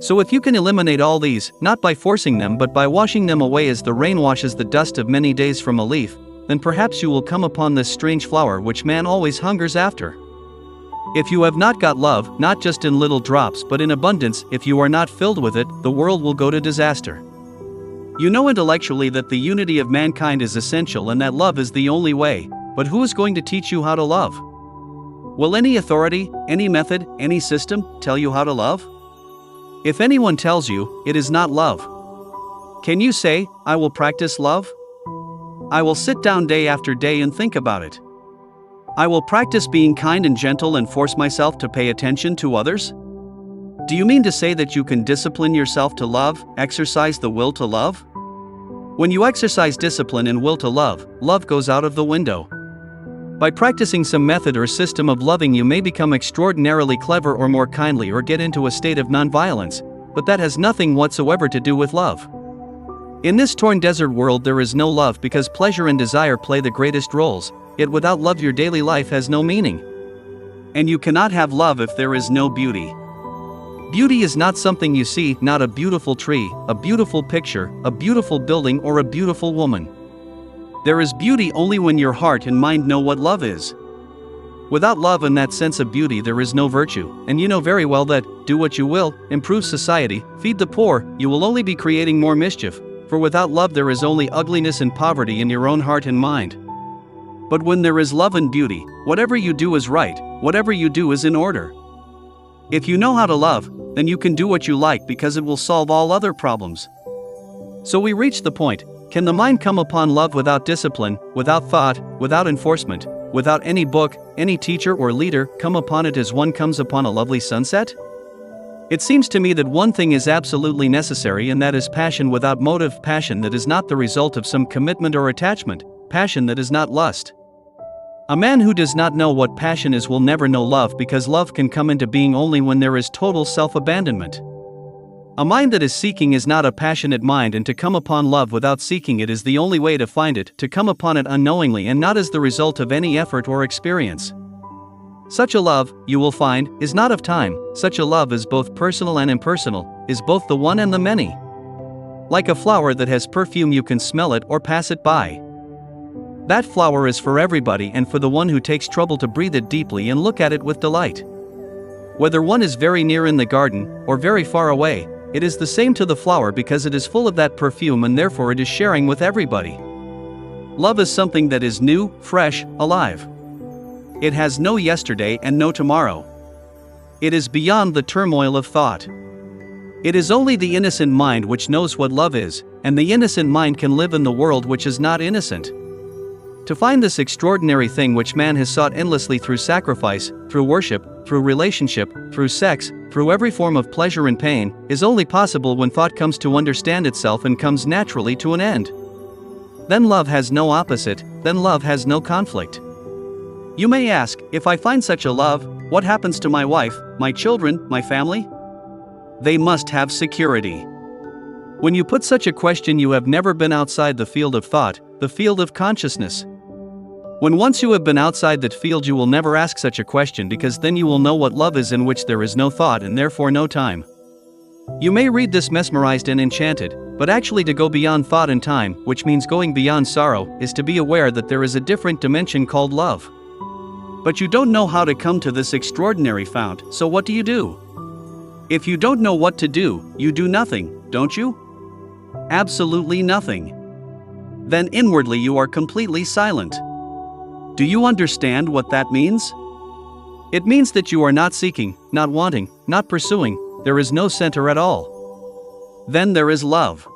So if you can eliminate all these, not by forcing them but by washing them away as the rain washes the dust of many days from a leaf, then perhaps you will come upon this strange flower which man always hungers after. If you have not got love, not just in little drops but in abundance, if you are not filled with it, the world will go to disaster. You know intellectually that the unity of mankind is essential and that love is the only way, but who is going to teach you how to love? Will any authority, any method, any system tell you how to love? If anyone tells you, it is not love. Can you say, I will practice love? I will sit down day after day and think about it. I will practice being kind and gentle and force myself to pay attention to others? Do you mean to say that you can discipline yourself to love, exercise the will to love? When you exercise discipline and will to love, love goes out of the window. By practicing some method or system of loving, you may become extraordinarily clever or more kindly or get into a state of nonviolence, but that has nothing whatsoever to do with love. In this torn desert world there is no love because pleasure and desire play the greatest roles, yet without love your daily life has no meaning. And you cannot have love if there is no beauty. Beauty is not something you see, not a beautiful tree, a beautiful picture, a beautiful building or a beautiful woman. There is beauty only when your heart and mind know what love is. Without love and that sense of beauty there is no virtue, and you know very well that, do what you will, improve society, feed the poor, you will only be creating more mischief, for without love there is only ugliness and poverty in your own heart and mind. But when there is love and beauty, whatever you do is right, whatever you do is in order. If you know how to love, then you can do what you like because it will solve all other problems. So we reach the point. Can the mind come upon love without discipline, without thought, without enforcement, without any book, any teacher or leader, come upon it as one comes upon a lovely sunset? It seems to me that one thing is absolutely necessary, and that is passion without motive, passion that is not the result of some commitment or attachment, passion that is not lust. A man who does not know what passion is will never know love, because love can come into being only when there is total self-abandonment. A mind that is seeking is not a passionate mind, and to come upon love without seeking it is the only way to find it, to come upon it unknowingly and not as the result of any effort or experience. Such a love, you will find, is not of time. Such a love is both personal and impersonal, is both the one and the many. Like a flower that has perfume, you can smell it or pass it by. That flower is for everybody and for the one who takes trouble to breathe it deeply and look at it with delight. Whether one is very near in the garden or very far away, it is the same to the flower because it is full of that perfume and therefore it is sharing with everybody. Love is something that is new, fresh, alive. It has no yesterday and no tomorrow. It is beyond the turmoil of thought. It is only the innocent mind which knows what love is, and the innocent mind can live in the world which is not innocent. To find this extraordinary thing which man has sought endlessly through sacrifice, through worship, through relationship, through sex, through every form of pleasure and pain, is only possible when thought comes to understand itself and comes naturally to an end. Then love has no opposite, then love has no conflict. You may ask, if I find such a love, what happens to my wife, my children, my family? They must have security. When you put such a question, you have never been outside the field of thought, the field of consciousness. When once you have been outside that field, you will never ask such a question, because then you will know what love is, in which there is no thought and therefore no time. You may read this mesmerized and enchanted, but actually to go beyond thought and time, which means going beyond sorrow, is to be aware that there is a different dimension called love. But you don't know how to come to this extraordinary fount, so what do you do? If you don't know what to do, you do nothing, don't you? Absolutely nothing. Then inwardly you are completely silent. Do you understand what that means? It means that you are not seeking, not wanting, not pursuing, there is no center at all. Then there is love.